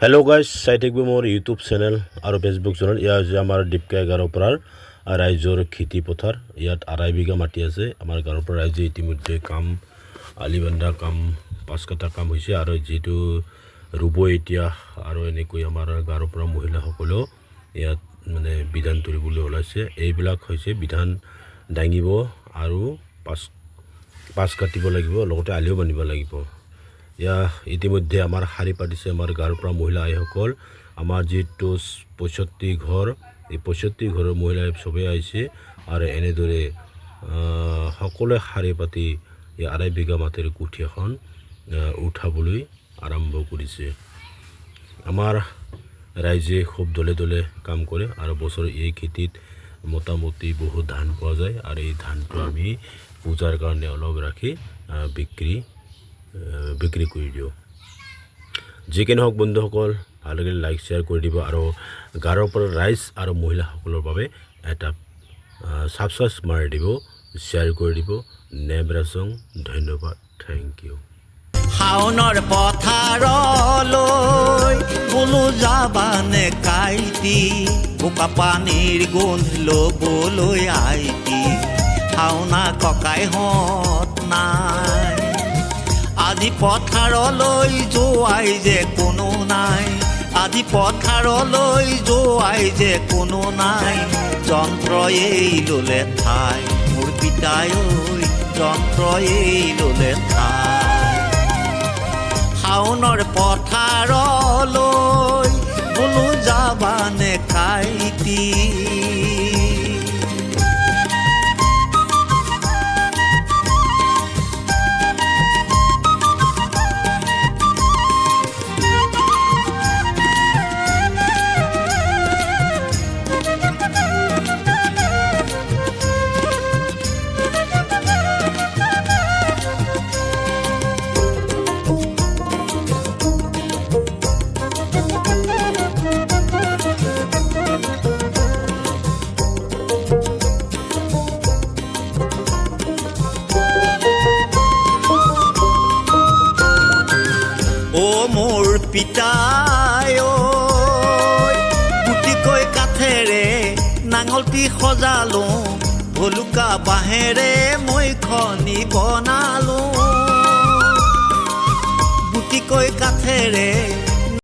Hello' guys চাই থাকিব মোৰ ইউটিউব চেনেল আৰু ফেচবুক চেনেল। ইয়া হৈছে আমাৰ ডিপকা গাঁৱৰ পৰা ৰাইজৰ খেতি পথাৰ। ইয়াত 2.5 বিঘা মাটি আছে। আমাৰ গাঁৱৰ পৰা ৰাইজে ইতিমধ্যে কাম আলি বান্ধা কাম 5 কাটা কাম হৈছে আৰু যেটো ৰুব এতিয়া আৰু এনেকৈ আমাৰ গাঁৱৰ পৰা মহিলাসকলেও ইয়াত মানে বিধান তুলিবলৈ ওলাইছে। এইবিলাক হৈছে বিধান দাঙিব আৰু পাছ কাটিব লাগিব, লগতে আলিও বান্ধিব লাগিব। ইয়া ইতিমধ্যে আমাৰ শাৰী পাতিছে আমাৰ গাঁৱৰ পৰা মহিলা আইসকল। আমাৰ যেটো 65 ঘৰ, এই 65 ঘৰৰ মহিলা সবে আহিছে আৰু এনেদৰে সকলোৱে শাৰী পাতি এই 2.5 বিঘা মাটিৰ কুঠিয়াখন উঠাবলৈ আৰম্ভ কৰিছে। আমাৰ ৰাইজে খুব দলে দলে কাম কৰে আৰু বছৰ এই খেতিত মোটামুটি বহুত ধান পোৱা যায় আৰু এই ধানটো আমি পূজাৰ কাৰণে অলপ ৰাখি বিক্ৰী কৰি দিওঁ। যিকি নহওক বন্ধুসকল, ভাল লাগিলে লাইক শ্বেয়াৰ কৰি দিব আৰু গাঁৱৰ পৰা ৰাইজ আৰু মহিলাসকলৰ বাবে এটা ছাবস্ক্ৰাইব মাৰি দিব, শ্বেয়াৰ কৰি দিব। নেমৰাচং, ধন্যবাদ, থেংক ইউ। শাওনৰ পথাৰলৈ বোলো যাবানে কাইটি, বোকা পানীৰ গোন্ধ ল'বলৈ আইটি, শাওনা ককাইহঁত নাই। আজি পথাৰলৈ যোৱাই যে কোনো নাই, আজি পথাৰলৈ যোৱাই যে কোনো নাই, যন্ত্ৰই ল'লে ঠাই, মোৰ পিতাই ঐ যন্ত্ৰই ল'লে ঠাই। শাওনৰ পথাৰলৈ বোলো যাবানে কাইটি। মোৰ পিতাই গুটিকৈ কাঠেৰে নাঙলটি সজালো, ভলুকা বাঁহেৰে মই খনি বনালো, গুটিকৈ কাঠেৰে